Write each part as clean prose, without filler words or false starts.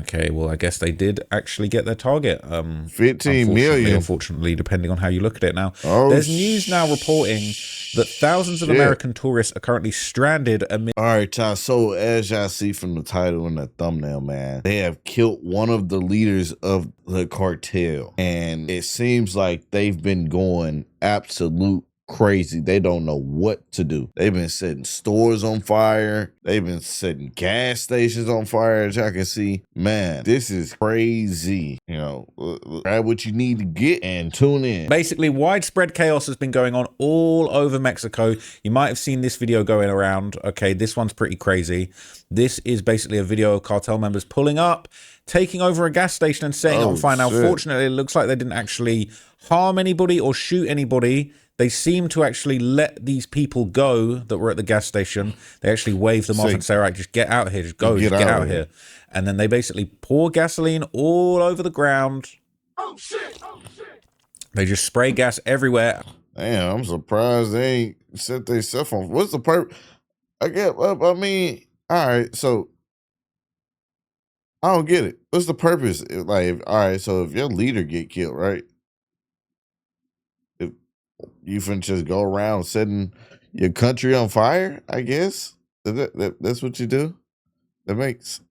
Okay, well, I guess they did actually get their target. 15 million. Unfortunately, depending on how you look at it now. Oh, there's news now reporting that thousands of American tourists are currently stranded amid... All right, Tom. So as y'all see from the title and the thumbnail, man, they have killed one of the leaders of the cartel. And it seems like they've been going absolute crazy. They don't know what to do. They've been setting stores on fire. They've been setting gas stations on fire, as y'all can see. Man, this is crazy. You know, grab what you need to get and tune in. Basically, widespread chaos has been going on all over Mexico. You might have seen this video going around. Okay, this one's pretty crazy. This is basically a video of cartel members pulling up, taking over a gas station and setting it on fire. Now, fortunately, it looks like they didn't actually harm anybody or shoot anybody. They seem to actually let these people go that were at the gas station. They actually wave them off and say, all right, just get out of here. Just go, just get out of here. And then they basically pour gasoline all over the ground. Oh, shit. Oh, shit. They just spray gas everywhere. Damn, I'm surprised they ain't set their cell phone. What's the purpose? I mean, all right, so I don't get it. What's the purpose? Like, all right, so if your leader get killed, right? If you finna just go around setting your country on fire, I guess that's what you do. That makes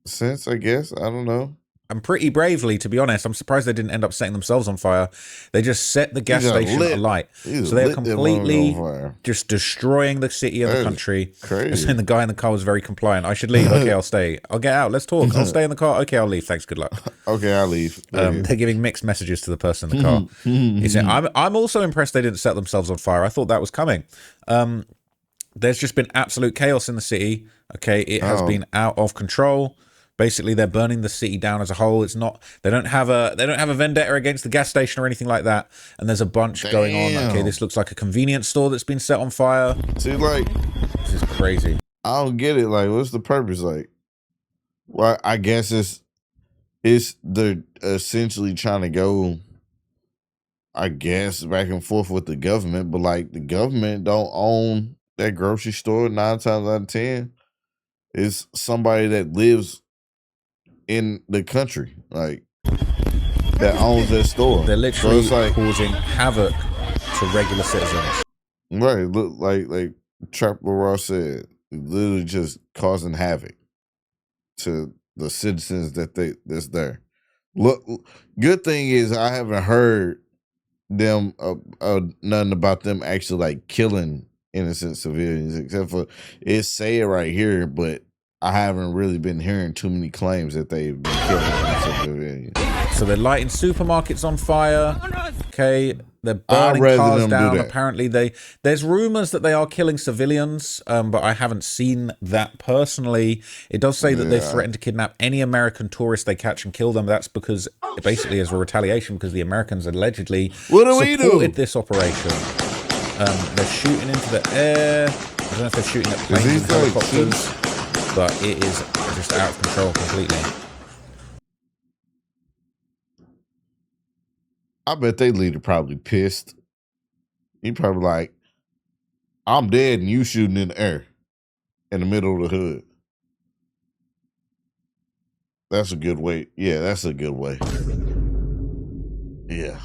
sense, I guess. I don't know. And pretty bravely, to be honest. I'm surprised they didn't end up setting themselves on fire. They just set the gas station alight. So they're completely just destroying the city of the country. Crazy. And the guy in the car was very compliant. I should leave. Okay, I'll stay. I'll get out. Let's talk. I'll stay in the car. Okay, I'll leave. Thanks. Good luck. Okay, I'll leave. They're giving mixed messages to the person in the car. He said, I'm also impressed they didn't set themselves on fire. I thought that was coming. There's just been absolute chaos in the city. Okay, it has been out of control. Basically, they're burning the city down as a whole. It's not. They don't have a vendetta against the gas station or anything like that. And there's a bunch going on. Okay, this looks like a convenience store that's been set on fire. See, like, this is crazy. I don't get it. Like, what's the purpose? Like, well, I guess it's they're essentially trying to go, I guess, back and forth with the government. But like, the government don't own that grocery store 9 times out of 10. It's somebody that lives in the country, like, that owns that store. They're literally causing havoc to regular citizens. Right, look like Trap Leroy said, literally just causing havoc to the citizens that's there. Look, good thing is I haven't heard them nothing about them actually like killing innocent civilians, except for it say it right here, but I haven't really been hearing too many claims that they've been killing innocent civilians. So they're lighting supermarkets on fire. Okay, they're burning cars down. Apparently, there's rumors that they are killing civilians, but I haven't seen that personally. It does say that they threaten to kidnap any American tourist they catch and kill them. That's because it basically is a retaliation because the Americans allegedly supported this operation. They're shooting into the air. I don't know if they're shooting at planes and helicopters, but it is just out of control completely. I bet they leader probably pissed. He probably like, I'm dead and you shooting in the air in the middle of the hood. That's a good way. Yeah, that's a good way. Yeah.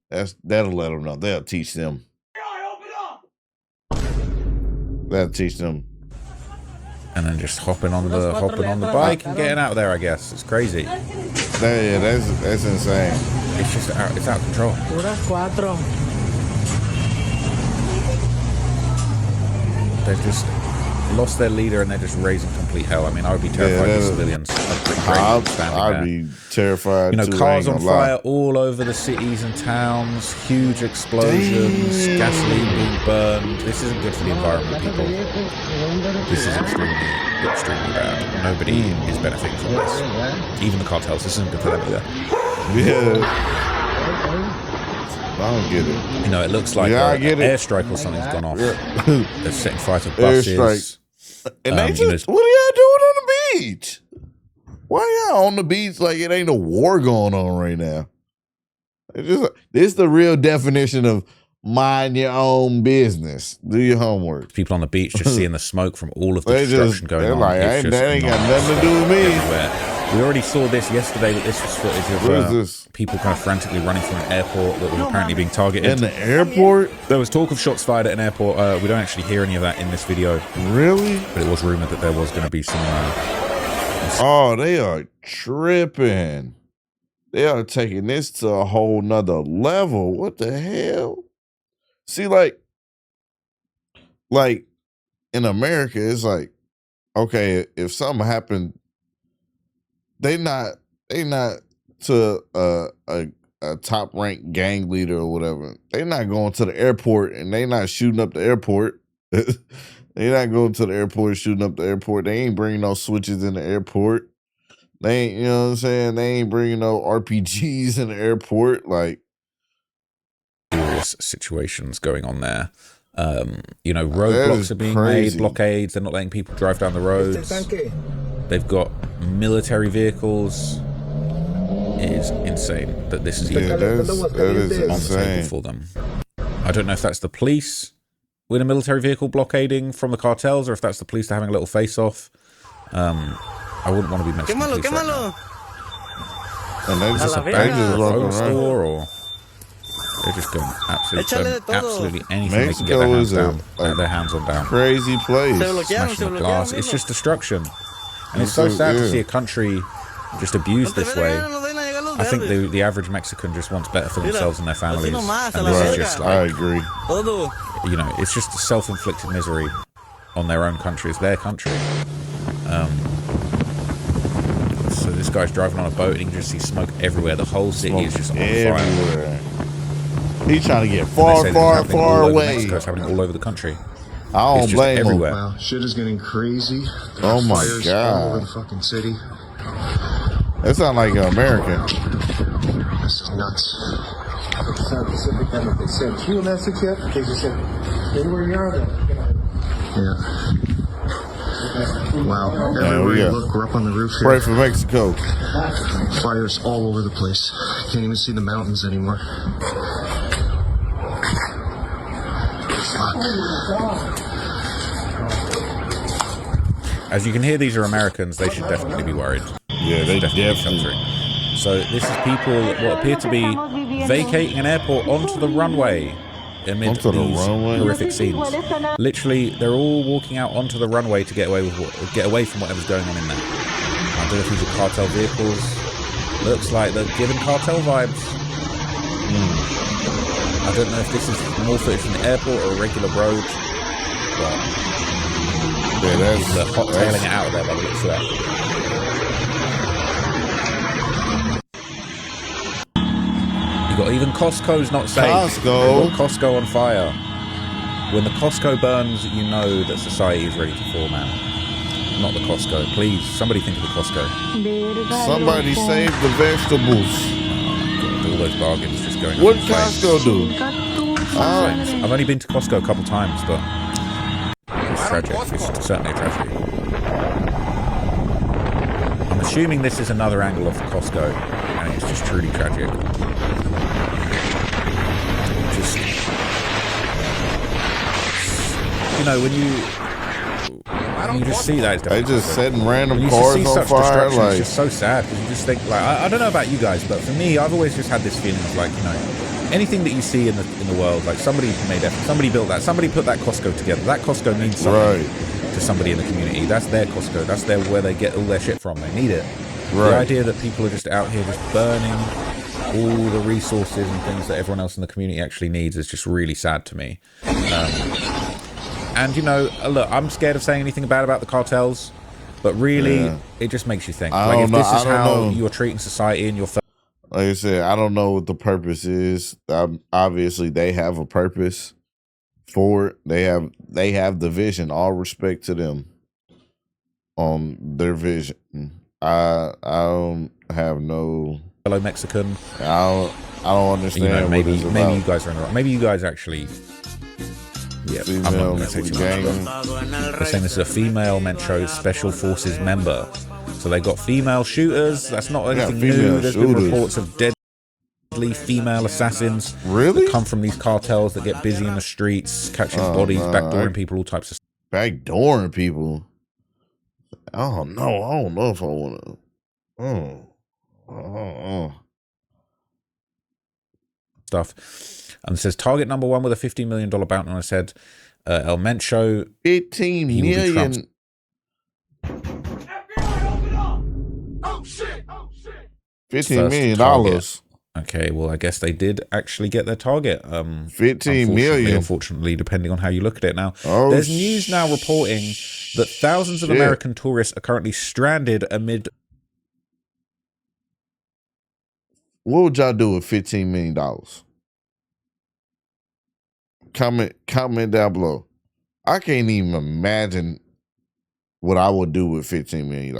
That'll let them know. That'll teach them. That'll teach them. And then just hopping on the bike and getting out of there, I guess. It's crazy. Yeah, that's insane. It's just it's out of control. They've just lost their leader and they're just raising complete hell. I mean, I would be terrified of civilians. I'd be terrified. You know, too, cars on fire all over the cities and towns, huge explosions, gasoline being burned. This isn't good for the environment, people. This is extremely bad. Nobody is benefiting from this. Even the cartels. This isn't good for them either. Yeah. I don't get it. You know, it looks like an airstrike or something's gone off. They're setting fire to buses. Airstrike. And they just, what are y'all doing on the beach? Why y'all on the beach like it ain't a war going on right now? This is the real definition of mind your own business. Do your homework. People on the beach just seeing the smoke from all of the destruction going on. Like, that ain't got nothing to do with me. Everywhere. We already saw this yesterday, that this was footage of people kind of frantically running through an airport that was apparently being targeted. In the airport? There was talk of shots fired at an airport. We don't actually hear any of that in this video. Really? But it was rumored that there was going to be some... oh, they are tripping. They are taking this to a whole nother level. What the hell? See, like in America, it's like, okay, if something happened, they not to a top ranked gang leader or whatever. They not going to the airport and they not shooting up the airport. They not going to the airport shooting up the airport. They ain't bringing no switches in the airport. They ain't, you know what I'm saying? They ain't bringing no RPGs in the airport. Like, serious situations going on there. You know, roadblocks are being made, blockades. They're not letting people drive down the roads. They've got military vehicles. It is insane that this is even that is insane for them. I don't know if that's the police with a military vehicle blockading from the cartels, or if that's the police that are having a little face-off. I wouldn't want to be Mexican police right now. And they just a store, or they're just going absolutely anything they can get their hands on down. Crazy place. Smashing the glass. It's just destruction. And it's so sad to see a country just abused this way. I think the average Mexican just wants better for themselves and their families. And this is just like, I agree. You know, it's just self-inflicted misery on their own country. It's their country. So this guy's driving on a boat and you can just see smoke everywhere. The whole city is just on fire. He's trying to get far away. Mexico. It's happening all over the country. I don't blame him. Everywhere. Wow, shit is getting crazy. Oh my god! All over the fucking city. That sounds like an American. This is nuts. They said, "Fuel message yet?" They just said, "Stay where you are." Yeah. Wow. Everywhere you look, we're up on the roof here. Pray for Mexico. Fires all over the place. Can't even see the mountains anymore. As you can hear, these are Americans. They should definitely be worried. Yeah, they definitely. So this is people what appear to be vacating an airport onto the runway amid these horrific scenes. Literally, they're all walking out onto the runway to get away from whatever's going on in there. I don't know if these are cartel vehicles. Looks like they're giving cartel vibes. I don't know if this is more footage from the airport or a regular road, but yeah, they're hot-tailing it out of there by the looks of that. You got even Costco's not safe. Costco on fire. When the Costco burns, you know that society is ready to fall, man. Not the Costco. Please, somebody think of the Costco. Somebody save the vegetables. All those bargains just going. What Costco do? I've only been to Costco a couple times, but it's tragic. It's certainly a tragedy. I'm assuming this is another angle of the Costco, and it's just truly tragic. Just, you know, when you just see that, they just setting random cars on fire. Like, it's just so sad because you just think, like, I don't know about you guys, but for me, I've always just had this feeling of, like, you know, anything that you see in the world, like somebody made effort, somebody built that, somebody put that Costco together. That Costco means something to somebody in the community. That's their Costco. That's where they get all their shit from. They need it. The idea that people are just out here just burning all the resources and things that everyone else in the community actually needs is just really sad to me. And, you know, look, I'm scared of saying anything bad about the cartels, but really, it just makes you think. Like, if this is how you're treating society and your like I said, I don't know what the purpose is. Obviously, they have a purpose for it. They have the vision. All respect to them on their vision. I don't have no fellow Mexican. I don't understand. You know, maybe what it's about. you guys are in the wrong. Maybe you guys actually. Yeah, I'm not going to say too much. They're saying this is a female Mencho Special Forces member. So they got female shooters. That's not anything new. There's been reports of deadly female assassins that come from these cartels that get busy in the streets, catching bodies, backdooring people, all types of stuff. Backdooring people? I don't know if I want to. Stuff. And it says target number one with a $15 million bounty on his head. El Mencho. 15 million. $15 million. Okay, well, I guess they did actually get their target. 15 million. Unfortunately, depending on how you look at it now. There's news now reporting that thousands of American tourists are currently stranded amid... What would y'all do with $15 million? Comment down below. I can't even imagine what I would do with $15 million.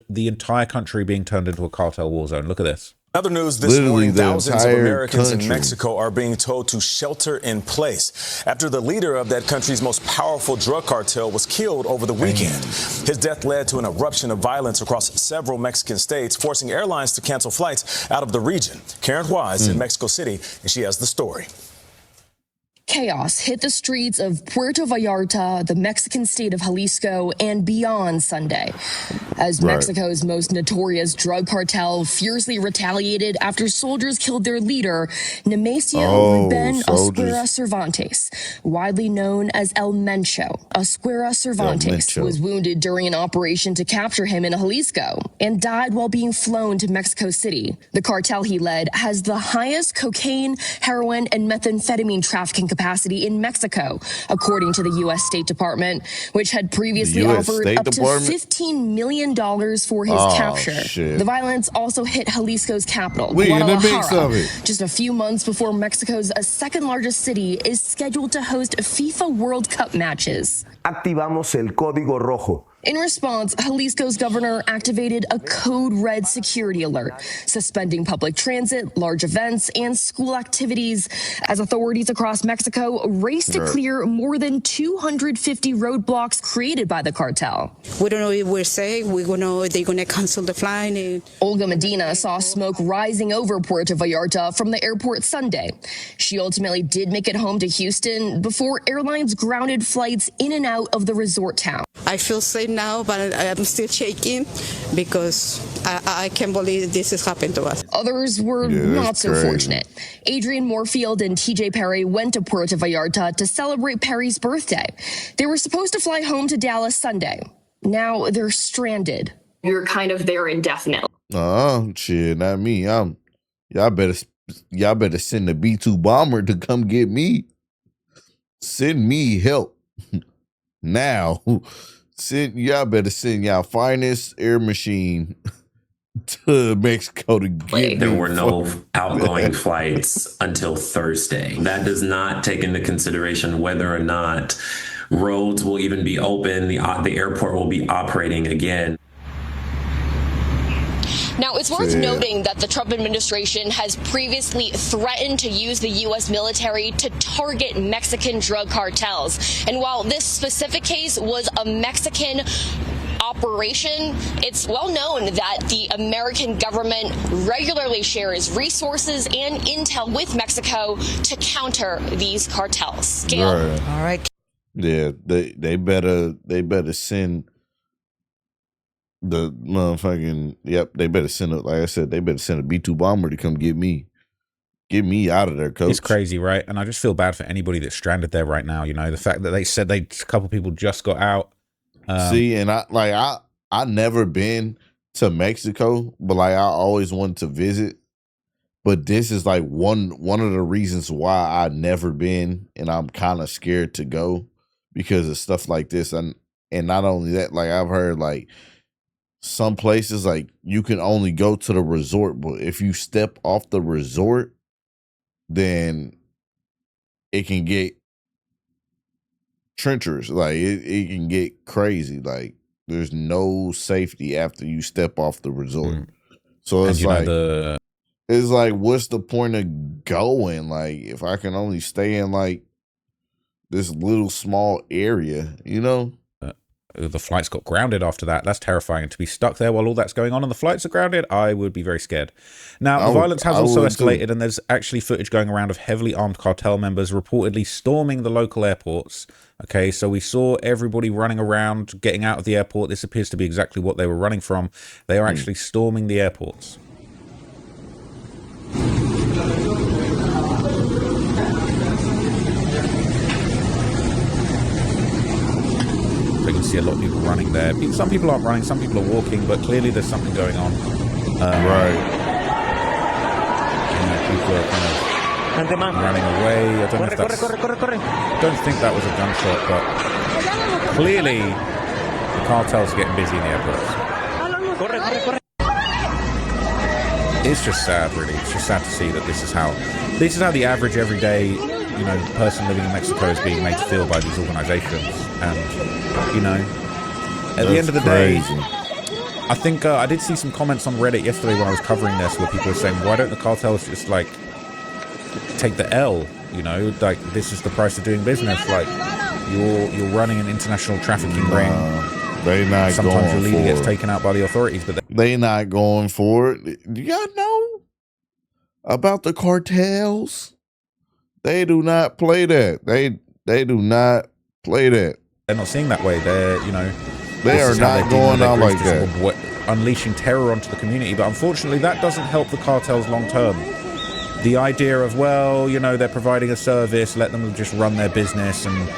The entire country being turned into a cartel war zone. Look at this. Other news this morning, thousands of Americans in Mexico are being told to shelter in place after the leader of that country's most powerful drug cartel was killed over the weekend. His death led to an eruption of violence across several Mexican states, forcing airlines to cancel flights out of the region. Karen Hua is in Mexico City, and she has the story. Chaos hit the streets of Puerto Vallarta, the Mexican state of Jalisco, and beyond Sunday, as Mexico's most notorious drug cartel fiercely retaliated after soldiers killed their leader, Nemesio Ruben Esquera Cervantes, widely known as El Mencho. Esquera Cervantes was wounded during an operation to capture him in Jalisco and died while being flown to Mexico City. The cartel he led has the highest cocaine, heroin, and methamphetamine trafficking capacity in Mexico, according to the U.S. State Department, which had previously offered up to $15 million for his capture. The violence also hit Jalisco's capital, Guadalajara, just a few months before Mexico's second largest city is scheduled to host FIFA World Cup matches. Activamos el código rojo. In response, Jalisco's governor activated a code red security alert, suspending public transit, large events, and school activities as authorities across Mexico race to clear more than 250 roadblocks created by the cartel. We don't know if we're safe. We don't know if they're going to cancel the flight. Olga Medina saw smoke rising over Puerto Vallarta from the airport Sunday. She ultimately did make it home to Houston before airlines grounded flights in and out of the resort town. I feel safe now, but I'm still shaking because I can't believe this has happened to us. Others were not so fortunate. Adrian Moorfield and TJ Perry went to Puerto Vallarta to celebrate Perry's birthday. They were supposed to fly home to Dallas Sunday. Now they're stranded. You're kind of there indefinitely. Shit, not me. Y'all better send the B-2 bomber to come get me. Send me help. Now, y'all better send y'all finest air machine to Mexico to get. There were no outgoing flights until Thursday. That does not take into consideration whether or not roads will even be open, the airport will be operating again. Now, it's worth noting that the Trump administration has previously threatened to use the U.S. military to target Mexican drug cartels. And while this specific case was a Mexican operation, it's well known that the American government regularly shares resources and intel with Mexico to counter these cartels. Gail? All right. Yeah, they better send the motherfucking they better send it. Like I said, they better send a B-2 bomber to come get me out of there, coach. It's crazy, right? And I just feel bad for anybody that's stranded there right now. You know, the fact that they said a couple people just got out. See, and I never been to Mexico, but like I always wanted to visit. But this is like one of the reasons why I never been, and I'm kind of scared to go because of stuff like this. And not only that, like I've heard like some places like you can only go to the resort, but if you step off the resort, then it can get treacherous. Like it can get crazy. Like there's no safety after you step off the resort. So it's like it's like, what's the point of going? Like if I can only stay in like this little small area, you know? the flights got grounded after that. That's terrifying. And to be stuck there while all that's going on and the flights are grounded, I would be very scared. Now, the violence has also escalated, and there's actually footage going around of heavily armed cartel members reportedly storming the local airports. Okay, so we saw everybody running around, getting out of the airport. This appears to be exactly what they were running from. They are actually storming the airports. So you can see a lot of people running there. Some people aren't running, some people are walking, but clearly there's something going on. Right. People are kind of running away. I don't know if that's... I don't think that was a gunshot, but clearly the cartel's getting busy in the airports. It's just sad, really. It's just sad to see that this is how the average everyday, person living in Mexico is being made to feel by these organizations. And at the end of the day, I think I did see some comments on Reddit yesterday when I was covering this, where people were saying, why don't the cartels just like take the L? Like, this is the price of doing business. Like, you're running an international trafficking ring. They not sometimes your leader gets it. Taken out by the authorities, but they not going for it. Do y'all know about the cartels? They do not play that. They do not play that. They're not seeing that way. They're they are not going out like that, sort of unleashing terror onto the community. But unfortunately, that doesn't help the cartels long term. The idea of, they're providing a service, let them just run their business, and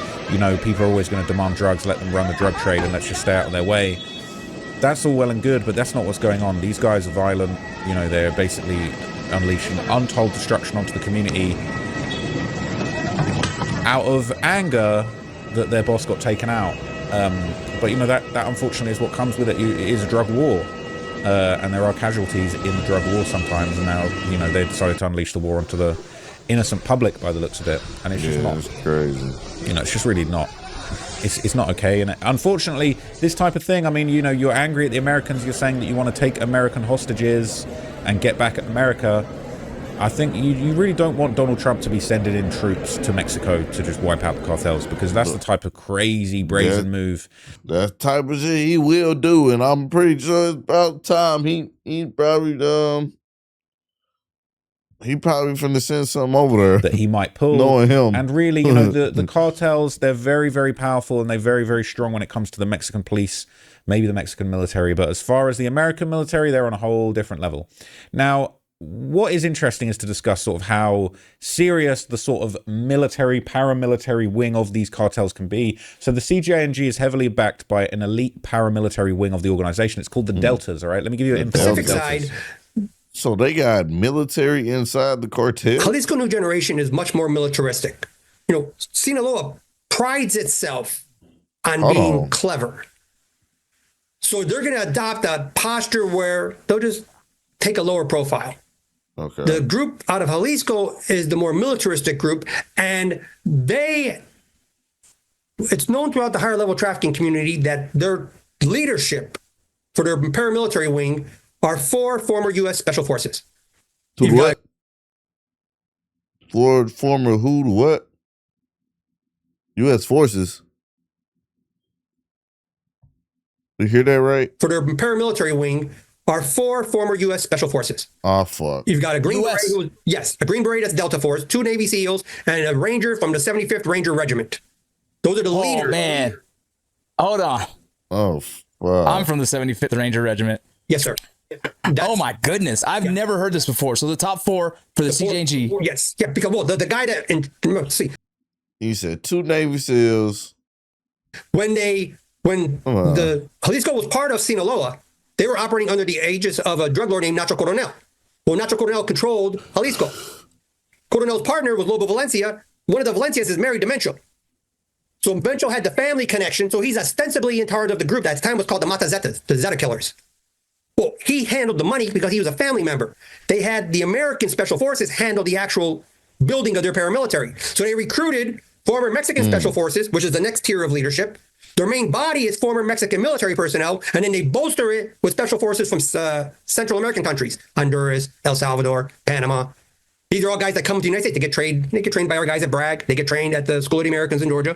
people are always going to demand drugs, let them run the drug trade, and let's just stay out of their way. That's all well and good, but that's not what's going on. These guys are violent. They're basically unleashing untold destruction onto the community out of anger that their boss got taken out. But that unfortunately is what comes with it. It is a drug war, and there are casualties in the drug war sometimes. And now they decided to unleash the war onto the innocent public by the looks of it, and it's just not. It's crazy. It's just really not. It's not okay. And unfortunately, this type of thing. I mean, you're angry at the Americans. You're saying that you want to take American hostages and get back at America. I think you really don't want Donald Trump to be sending in troops to Mexico to just wipe out the cartels, because that's the type of crazy, brazen move. That type of shit he will do, and I'm pretty sure it's about time he probably finna send something over there that he might pull. Knowing him. And really, the cartels, they're very, very powerful, and they're very, very strong when it comes to the Mexican police, maybe the Mexican military. But as far as the American military, they're on a whole different level. Now, what is interesting is to discuss sort of how serious the sort of military, paramilitary wing of these cartels can be. So the CJNG is heavily backed by an elite paramilitary wing of the organization. It's called the Deltas, all right? Let me give you an info. Pacific side. So they got military inside the cartel? Jalisco New Generation is much more militaristic. Sinaloa prides itself on being clever. So they're going to adopt a posture where they'll just take a lower profile. Okay. The group out of Jalisco is the more militaristic group, and it's known throughout the higher level trafficking community that their leadership for their paramilitary wing are 4 former U.S. Special Forces. To what? For former who to what? U.S. Forces. You hear that right? For their paramilitary wing are 4 former U.S. Special Forces. Oh, fuck. You've got a Green Beret, a Green Beret, that's Delta Force, 2 Navy SEALs, and a Ranger from the 75th Ranger Regiment. Those are the leaders. Oh, man. Hold on. Oh, fuck. I'm from the 75th Ranger Regiment. Yes, sir. Oh, my goodness. I've never heard this before. So the top 4 for the CJNG. Yes. Yeah, because, the guy that, let's see. You said 2 Navy SEAls. When the Jalisco was part of Sinaloa, they were operating under the aegis of a drug lord named Nacho Coronel. Well, Nacho Coronel controlled Jalisco. Coronel's partner was Lobo Valencia. One of the Valencias is married to Mencho. So Mencho had the family connection, so he's ostensibly in charge of the group that at the time was called the Mata Zetas, the Zeta Killers. Well, he handled the money because he was a family member. They had the American Special Forces handle the actual building of their paramilitary. So they recruited former Mexican Special Forces, which is the next tier of leadership. Their main body is former Mexican military personnel, and then they bolster it with special forces from Central American countries, Honduras, El Salvador, Panama. These are all guys that come to the United States to get trained. They get trained by our guys at Bragg. They get trained at the School of the Americans in Georgia.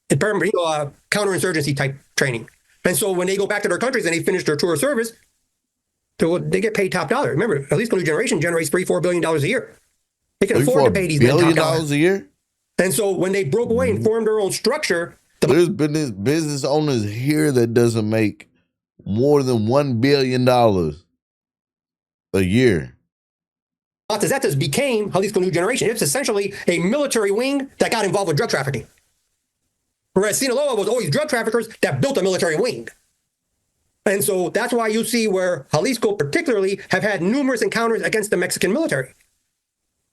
And counterinsurgency type training. And so when they go back to their countries and they finish their tour of service, they get paid top dollar. Remember, at least New Generation generates $3-4 billion a year. They can afford to pay these men top dollar. $1 billion a year? And so when they broke away and formed their own structure, there's business owners here that doesn't make more than $1 billion a year. Los Zetas became Jalisco New Generation. It's essentially a military wing that got involved with drug trafficking. Whereas Sinaloa was always drug traffickers that built a military wing. And so that's why you see where Jalisco particularly have had numerous encounters against the Mexican military.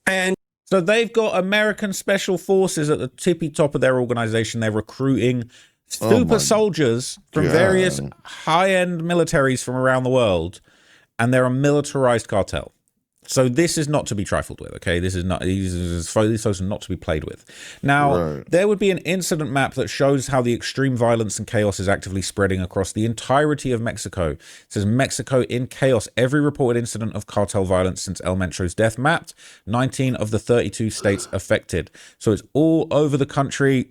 And so they've got American Special Forces at the tippy top of their organization. They're recruiting super soldiers from various high-end militaries from around the world, and they're a militarized cartel. So this is not to be trifled with, okay? This is not, these folks are not to be played with. Now, there would be an incident map that shows how the extreme violence and chaos is actively spreading across the entirety of Mexico. It says Mexico in chaos. Every reported incident of cartel violence since El Mencho's death mapped. 19 of the 32 states affected. So it's all over the country.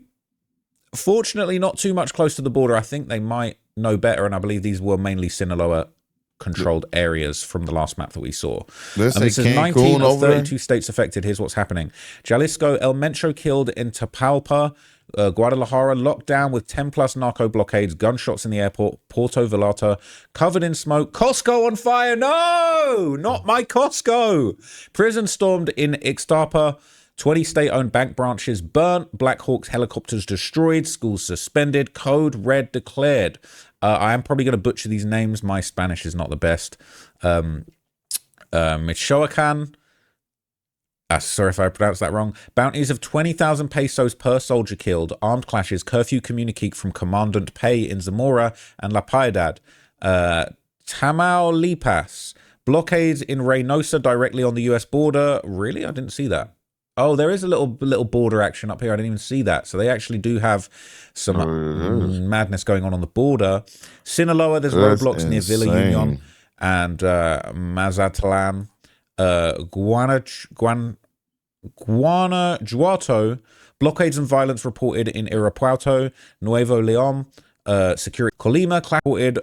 Fortunately, not too much close to the border. I think they might know better, and I believe these were mainly Sinaloa controlled areas from the last map that we saw. This is 19 of 32 states affected. Here's what's happening. Jalisco, El Mencho killed in Tapalpa, Guadalajara locked down with 10+ narco blockades, gunshots in the airport, Puerto Vallarta covered in smoke, Costco on fire. No, not my Costco. Prison stormed in Ixtapa. 20 state-owned bank branches burnt, Black Hawks helicopters destroyed, schools suspended, code red declared. I am probably going to butcher these names. My Spanish is not the best. Michoacan. Sorry if I pronounced that wrong. Bounties of 20,000 pesos per soldier killed. Armed clashes. Curfew communique from Commandant Pay in Zamora and La Piedad. Tamaulipas. Blockades in Reynosa directly on the U.S. border. Really? I didn't see that. Oh, there is a little border action up here. I didn't even see that. So they actually do have some madness going on the border. Sinaloa, there's roadblocks near Villa Union and Mazatlan. Guanajuato, blockades and violence reported in Irapuato, Nuevo Leon. Security Colima reported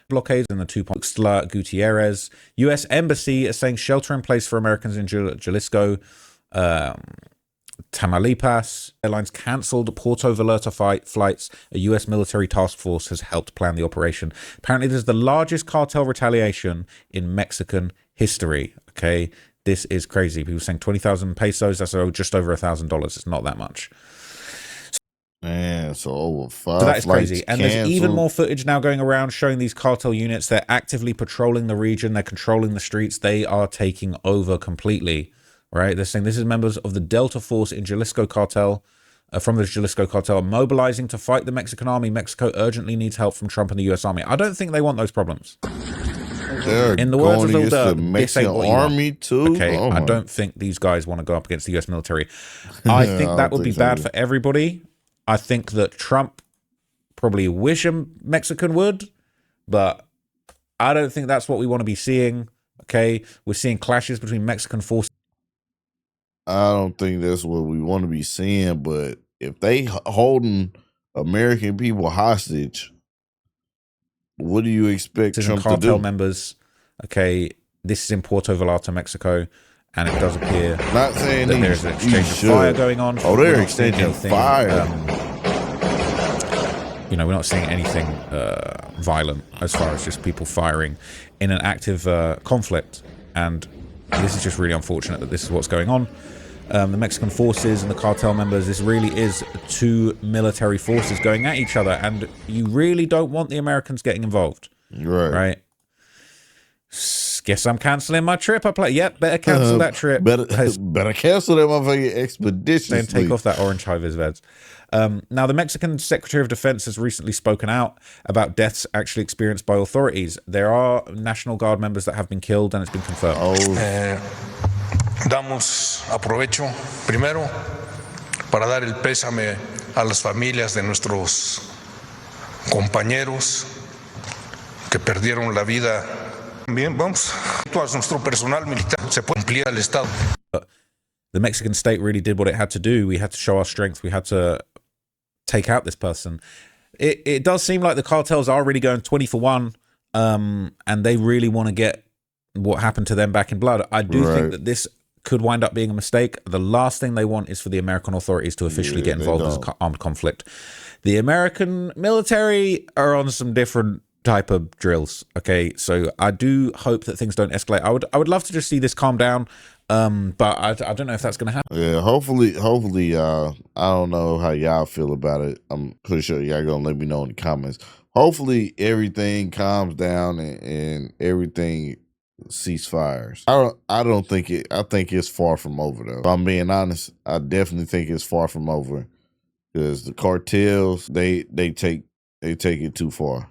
blockades in the two Tuxtla Gutierrez. U.S. Embassy is saying shelter in place for Americans in Jalisco. Tamaulipas airlines cancelled Puerto Vallarta flights. A U.S. military task force has helped plan the operation. Apparently, this is the largest cartel retaliation in Mexican history. Okay, this is crazy. People saying 20,000 pesos. That's just over $1,000. It's not that much. Man, so over 5. So that is crazy. And canceled. There's even more footage now going around showing these cartel units. They're actively patrolling the region. They're controlling the streets. They are taking over completely. Right, they're saying this is members of the Delta Force in Jalisco cartel, from the Jalisco cartel, mobilizing to fight the Mexican army. Mexico urgently needs help from Trump and the U.S. Army. I don't think they want those problems. They're in the words of Lil the Durk, Mexican army too. Okay, I don't think these guys want to go up against the U.S. military. I think that would be bad for everybody. I think that Trump probably wish a Mexican would, but I don't think that's what we want to be seeing. Okay, we're seeing clashes between Mexican forces. I don't think that's what we want to be seeing, but if they holding American people hostage, what do you expect Trump to do? Members, okay, this is in Puerto Vallarta, Mexico, and it does appear not saying that there's an exchange of fire going on. Oh, they're exchanging fire. You know, we're not seeing anything violent as far as just people firing in an active conflict, and this is just really unfortunate that this is what's going on. The Mexican forces and the cartel members, this really is two military forces going at each other, and you really don't want the Americans getting involved. Right? Guess I'm canceling my trip. Yep, better cancel that trip. Better cancel that motherfucking expedition. And take off that orange high-vis veds. Now, the Mexican Secretary of Defense has recently spoken out about deaths actually experienced by authorities. There are National Guard members that have been killed, and it's been confirmed. Aprovecho primero para dar el pésame a las familias de nuestros compañeros que perdieron la vida. Bien, vamos, todo nuestro personal militar se puede cumplir al Estado. The Mexican state really did what it had to do. We had to show our strength. We had to take out this person. it does seem like the cartels are really going 20 for 1, and they really want to get what happened to them back in blood. I do think that this could wind up being a mistake. The last thing they want is for the American authorities to officially get involved in this armed conflict. The American military are on some different type of drills. Okay, so I do hope that things don't escalate. I would love to just see this calm down, but I don't know if that's going to happen. Yeah, hopefully, I don't know how y'all feel about it. I'm pretty sure y'all gonna let me know in the comments. Hopefully, everything calms down and everything ceasefires. I don't think it. I think it's far from over though. If I'm being honest, I definitely think it's far from over because the cartels they take it too far.